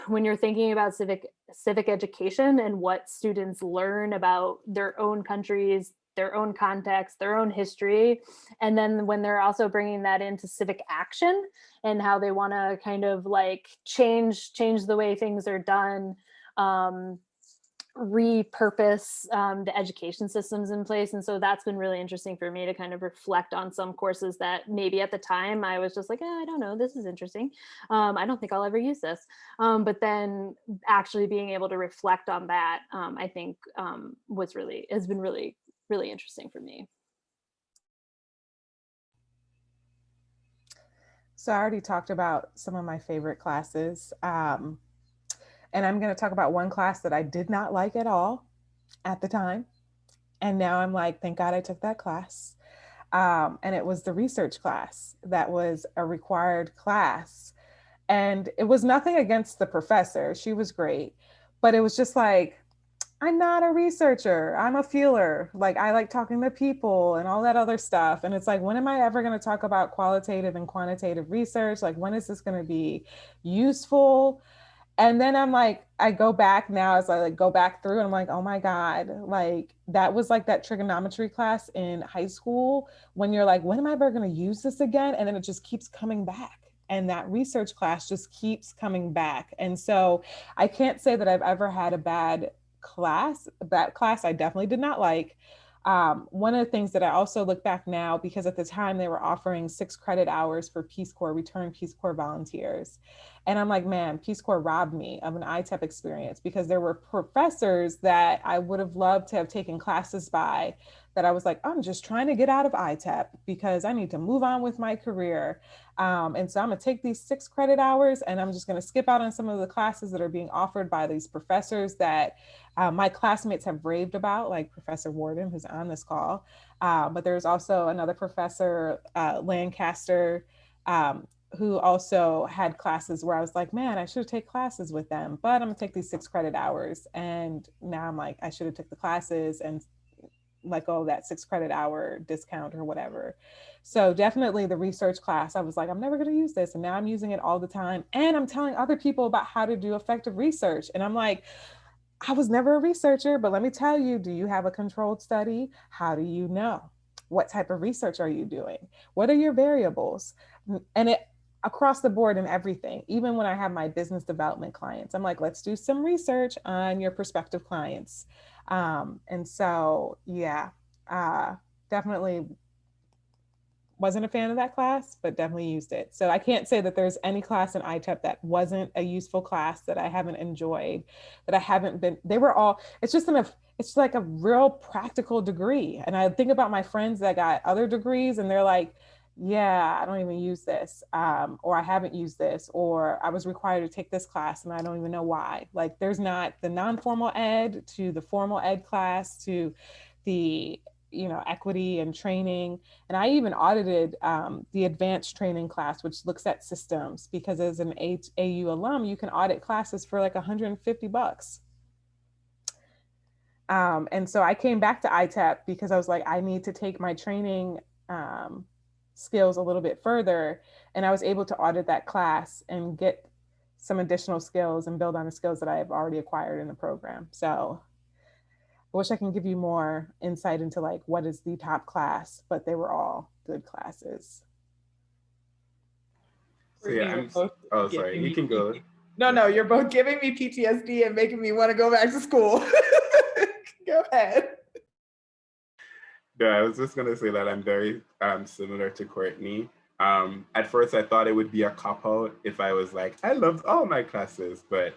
when you're thinking about civic education and what students learn about their own countries, their own context, their own history, and then when they're also bringing that into civic action and how they want to kind of like change the way things are done, repurpose the education systems in place. And so that's been really interesting for me to kind of reflect on some courses that maybe at the time I was just like, I don't know, this is interesting. I don't think I'll ever use this. But then actually being able to reflect on that, I think has been really, really interesting for me. So I already talked about some of my favorite classes. And I'm going to talk about one class that I did not like at all at the time. And now I'm like, thank God I took that class. And it was the research class that was a required class. And it was nothing against the professor. She was great. But it was just like, I'm not a researcher. I'm a feeler. Like, I like talking to people and all that other stuff. And it's like, when am I ever going to talk about qualitative and quantitative research? Like, when is this going to be useful? And then I'm like, I go back now as I like go back through and I'm like, oh my God, like that was like that trigonometry class in high school when you're like, when am I ever going to use this again? And then it just keeps coming back. And that research class just keeps coming back. And so I can't say that I've ever had a bad class. That class I definitely did not like. One of the things that I also look back now, because at the time they were offering 6 credit hours for Peace Corps, return Peace Corps volunteers. And I'm like, man, Peace Corps robbed me of an ITEP experience because there were professors that I would have loved to have taken classes by that I was like, I'm just trying to get out of ITEP because I need to move on with my career. And so I'm gonna take these 6 credit hours and I'm just gonna skip out on some of the classes that are being offered by these professors that my classmates have raved about, like Professor Warden, who's on this call. But there's also another professor, Lancaster, who also had classes where I was like, man, I should take classes with them, but I'm gonna take these 6 credit hours. And now I'm like, I should have took the classes and let go of that 6 credit hour discount or whatever. So definitely the research class, I was like, I'm never gonna use this. And now I'm using it all the time. And I'm telling other people about how to do effective research. And I'm like, I was never a researcher, but let me tell you, do you have a controlled study? How do you know? What type of research are you doing? What are your variables? And it across the board in everything, even when I have my business development clients, I'm like, let's do some research on your prospective clients. And so, yeah, definitely wasn't a fan of that class, but definitely used it. So I can't say that there's any class in ITEP that wasn't a useful class that I haven't enjoyed, that I haven't been, they were all, it's just it's like a real practical degree. And I think about my friends that got other degrees and they're like, yeah, I don't even use this, or I haven't used this, or I was required to take this class and I don't even know why. Like there's not the non-formal ed to the formal ed class to the, equity and training. And I even audited the advanced training class, which looks at systems, because as an AU alum, you can audit classes for like $150. And so I came back to ITEP because I was like, I need to take my training skills a little bit further. And I was able to audit that class and get some additional skills and build on the skills that I have already acquired in the program. So wish I can give you more insight into like what is the top class, but they were all good classes. So yeah, oh, sorry, you can go. No, you're both giving me PTSD and making me want to go back to school. Go ahead. No, I was just gonna say that I'm very similar to Courtney. At first, I thought it would be a cop-out if I was like, I loved all my classes, but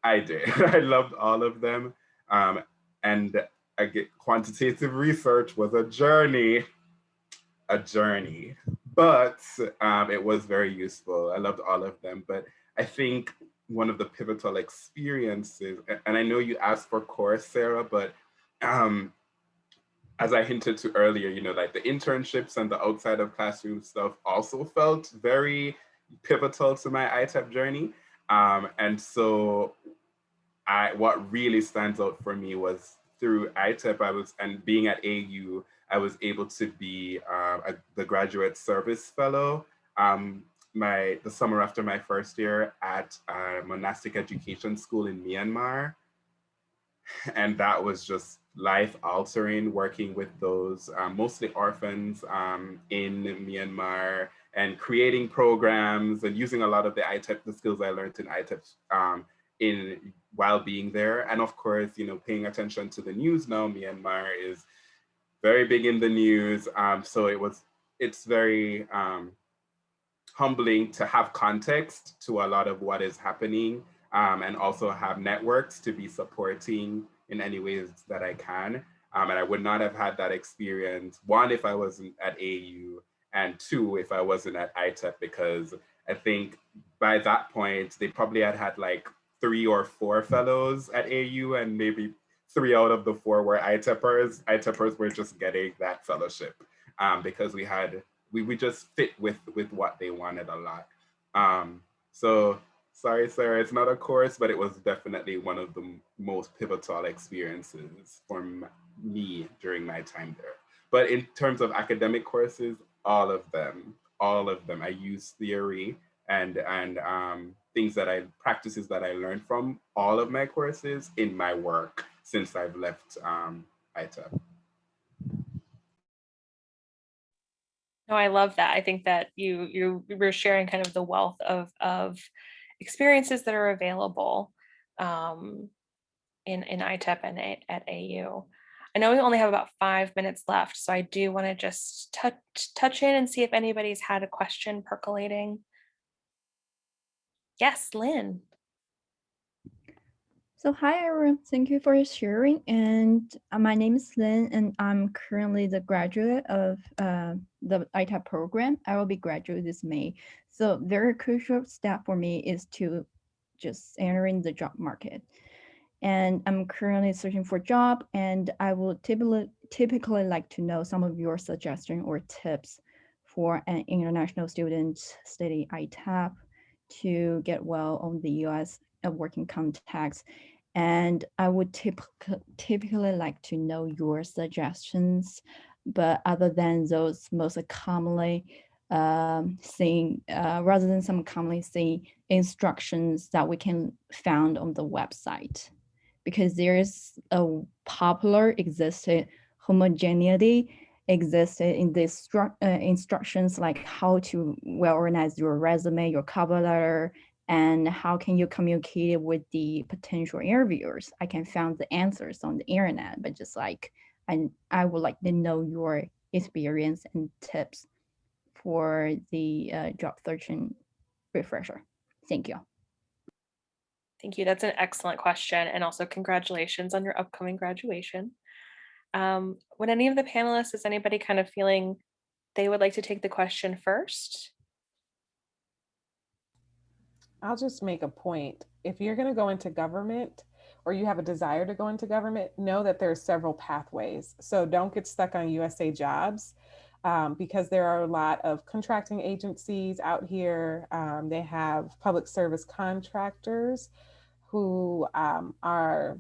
I did. I loved all of them. And quantitative research was a journey, but it was very useful. I loved all of them, but I think one of the pivotal experiences, and I know you asked for course, Sarah, but as I hinted to earlier, like the internships and the outside of classroom stuff also felt very pivotal to my ITEP journey. And so what really stands out for me was through ITEP, and being at AU, I was able to be the graduate service fellow the summer after my first year at a monastic education school in Myanmar. And that was just life altering, working with those mostly orphans in Myanmar, and creating programs and using a lot of the skills I learned in ITEP while being there. And of course, paying attention to the news now. Myanmar is very big in the news. So it's very humbling to have context to a lot of what is happening, and also have networks to be supporting in any ways that I can. And I would not have had that experience, one, if I wasn't at AU, and two, if I wasn't at ITEP, because I think by that point, they probably had like 3 or 4 fellows at AU, and maybe 3 out of the 4 were ITEPers. ITEPers were just getting that fellowship because we just fit with what they wanted a lot. So sorry, Sarah, it's not a course, but it was definitely one of the most pivotal experiences for me during my time there. But in terms of academic courses, all of them, I use theory and practices that I learned from all of my courses in my work since I've left ITEP. No, I love that. I think that you were sharing kind of the wealth of experiences that are available in ITEP and at AU. I know we only have about 5 minutes left, so I do want to just touch in and see if anybody's had a question percolating. Yes, Lynn. So hi everyone, thank you for sharing. And my name is Lynn, and I'm currently the graduate of the ITEP program. I will be graduate this May. So very crucial step for me is to just entering the job market. And I'm currently searching for a job, and I will typically like to know some of your suggestions or tips for an international student studying ITEP to get well on the US working context. And I would typically like to know your suggestions, but other than those most commonly seen, rather than some commonly seen instructions that we can found on the website, because there's a popular existed homogeneity existed in these instructions, like how to well organize your resume, your cover letter, and how can you communicate with the potential interviewers. I can find the answers on the internet, but just like I would like to know your experience and tips for the job searching refresher. Thank you. Thank you. That's an excellent question. And also congratulations on your upcoming graduation. Would any of the panelists, is anybody kind of feeling they would like to take the question first? I'll just make a point. If you're going to go into government, or you have a desire to go into government, know that there are several pathways. So don't get stuck on USA Jobs, because there are a lot of contracting agencies out here. They have public service contractors who are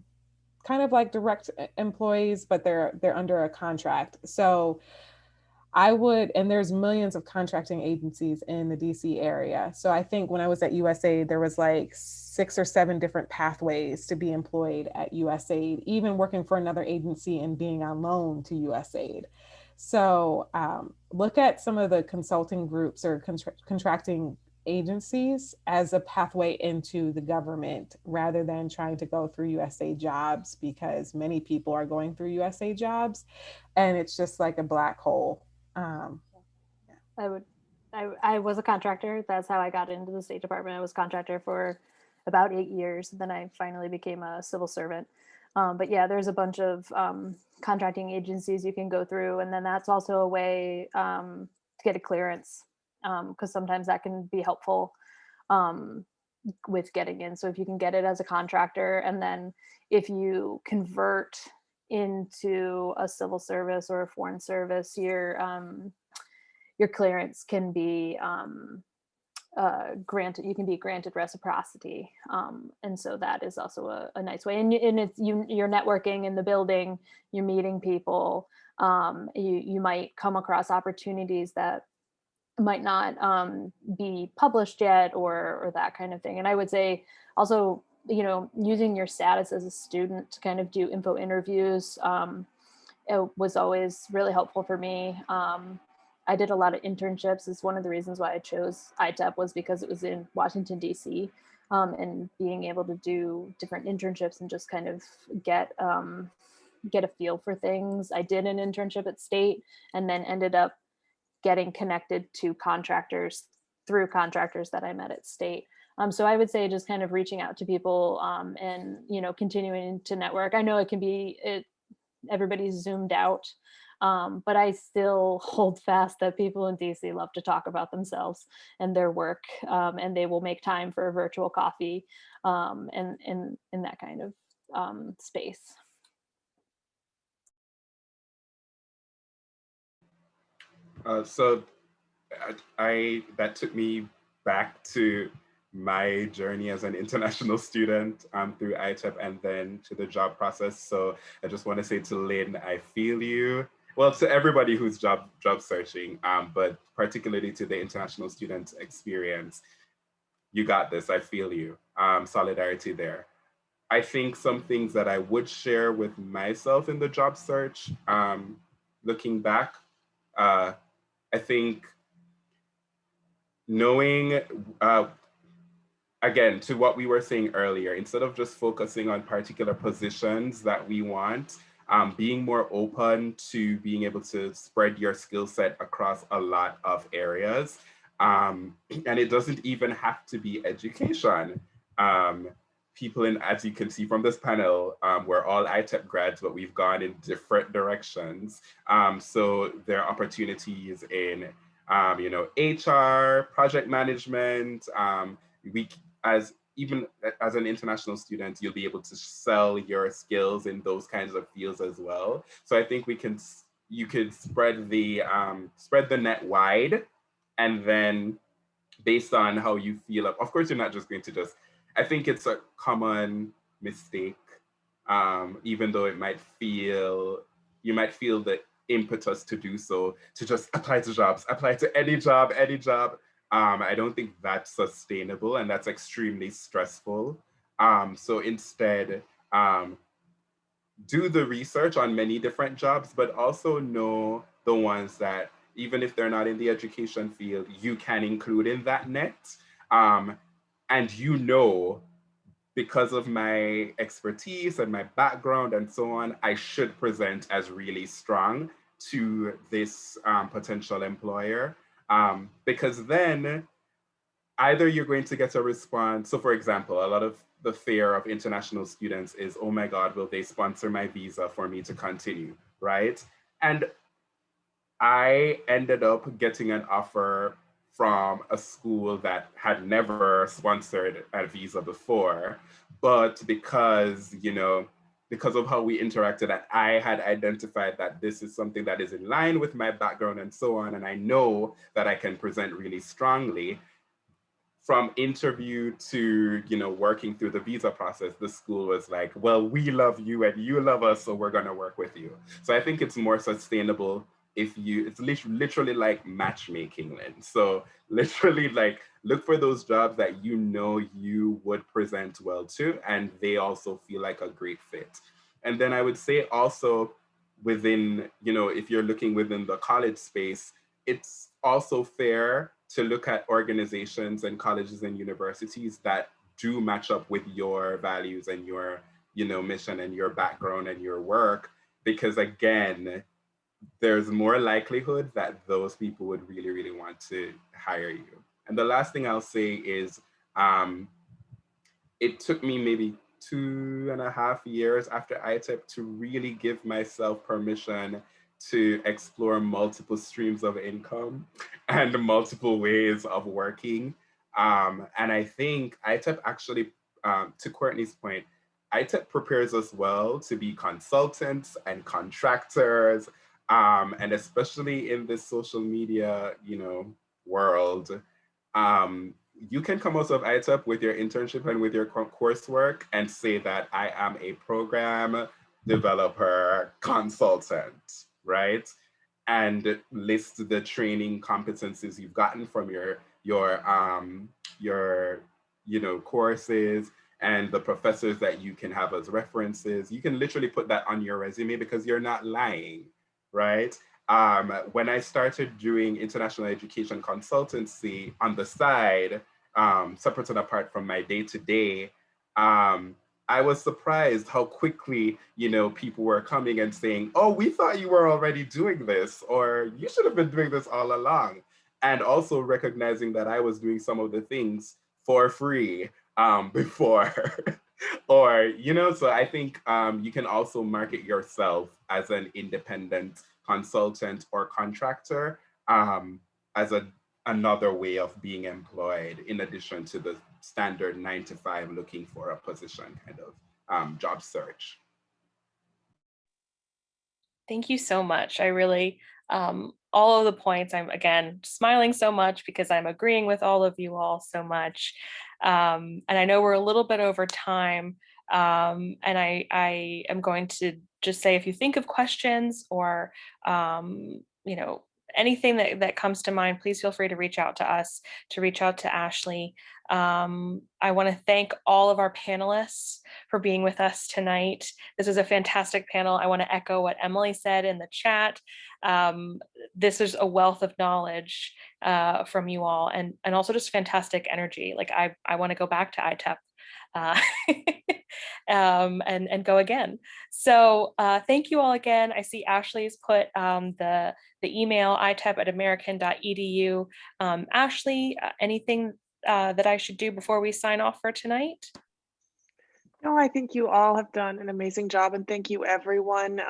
kind of like direct employees, but they're under a contract. So I would, and there's millions of contracting agencies in the DC area. So I think when I was at USAID, there was like 6 or 7 different pathways to be employed at USAID, even working for another agency and being on loan to USAID. So look at some of the consulting groups or contracting agencies as a pathway into the government rather than trying to go through USA jobs, because many people are going through USA jobs and it's just like a black hole. I was a contractor. That's how I got into the State Department. I was a contractor for about 8 years. Then I finally became a civil servant. But yeah, there's a bunch of contracting agencies you can go through. And then that's also a way to get a clearance, because sometimes that can be helpful with getting in. So if you can get it as a contractor, and then if you convert into a civil service or a foreign service, your clearance can be granted. You can be granted reciprocity, and so that is also a nice way. And it's you're networking in the building, you're meeting people. You might come across opportunities that might not be published yet, or that kind of thing. And I would say also, using your status as a student to kind of do info interviews, it was always really helpful for me. I did a lot of internships. It's one of the reasons why I chose Itep, was because it was in Washington, DC, and being able to do different internships and just kind of get a feel for things. I did an internship at State and then ended up getting connected to contractors through contractors that I met at State. So I would say just kind of reaching out to people, and continuing to network. I know it can be everybody's zoomed out, but I still hold fast that people in DC love to talk about themselves and their work, and they will make time for a virtual coffee, and in that kind of space. So that took me back to my journey as an international student through ITEP and then to the job process. So I just want to say to Lynn, I feel you. Well, to everybody who's job searching, but particularly to the international student experience, you got this, I feel you. Solidarity there. I think some things that I would share with myself in the job search, looking back, I think knowing, again, to what we were saying earlier, instead of just focusing on particular positions that we want, being more open to being able to spread your skill set across a lot of areas. And it doesn't even have to be education. People as you can see from this panel, we're all ITEP grads, but we've gone in different directions. So there are opportunities in HR, project management. Even as an international student, you'll be able to sell your skills in those kinds of fields as well. So I think you could spread the net wide, and then based on how you feel, of course, you're not just going to I think it's a common mistake, even though you might feel the impetus to do so, to just apply to any job. I don't think that's sustainable, and that's extremely stressful. So instead, do the research on many different jobs, but also know the ones that, even if they're not in the education field, you can include in that net. And because of my expertise and my background and so on, I should present as really strong to this potential employer. Because then either you're going to get a response. So for example, a lot of the fear of international students is, oh my God, will they sponsor my visa for me to continue, right? And I ended up getting an offer from a school that had never sponsored a visa before, but because of how we interacted, and I had identified that this is something that is in line with my background and so on, and I know that I can present really strongly. From interview to working through the visa process, the school was like, well, we love you and you love us, so we're going to work with you. So I think it's more sustainable it's literally like matchmaking, Lynn. So literally like look for those jobs that you know you would present well to, and they also feel like a great fit. And then I would say also within, if you're looking within the college space, it's also fair to look at organizations and colleges and universities that do match up with your values and your, mission and your background and your work, because again, there's more likelihood that those people would really, really want to hire you. And the last thing I'll say is, it took me maybe 2.5 years after Itep to really give myself permission to explore multiple streams of income and multiple ways of working. And I think Itep actually, to Courtney's point, Itep prepares us well to be consultants and contractors, and especially in this social media, world. You can come out of Itep with your internship and with your coursework and say that I am a program developer consultant, right? And list the training competencies you've gotten from your courses and the professors that you can have as references. You can literally put that on your resume because you're not lying, right? When I started doing international education consultancy on the side, separate and apart from my day-to-day, I was surprised how quickly, people were coming and saying, oh, we thought you were already doing this, or you should have been doing this all along. And also recognizing that I was doing some of the things for free before. Or, so I think you can also market yourself as an independent consultant or contractor as another way of being employed, in addition to the standard 9 to 5 looking for a position kind of job search. Thank you so much. I really, all of the points, I'm again smiling so much because I'm agreeing with all of you all so much. And I know we're a little bit over time. And I am going to just say, if you think of questions or, anything that comes to mind, please feel free to reach out to us, to reach out to Ashley. I want to thank all of our panelists for being with us tonight. This is a fantastic panel. I want to echo what Emily said in the chat. This is a wealth of knowledge from you all, and also just fantastic energy. Like I want to go back to ITEP and go again. So thank you all again. I see Ashley's put the email itep@american.edu. Ashley, anything that I should do before we sign off for tonight? No, I think you all have done an amazing job, and thank you everyone.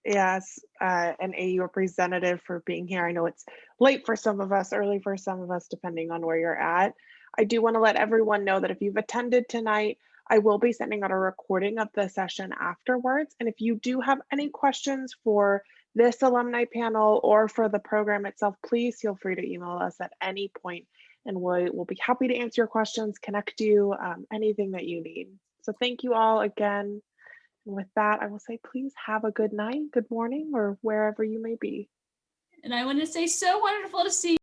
Yes, an AU representative for being here. I know it's late for some of us, early for some of us, depending on where you're at. I do want to let everyone know that if you've attended tonight, I will be sending out a recording of the session afterwards. And if you do have any questions for this alumni panel or for the program itself, please feel free to email us at any point, and we'll be happy to answer your questions, connect you, anything that you need. So thank you all again. And with that, I will say, please have a good night, good morning, or wherever you may be. And I want to say, so wonderful to see you.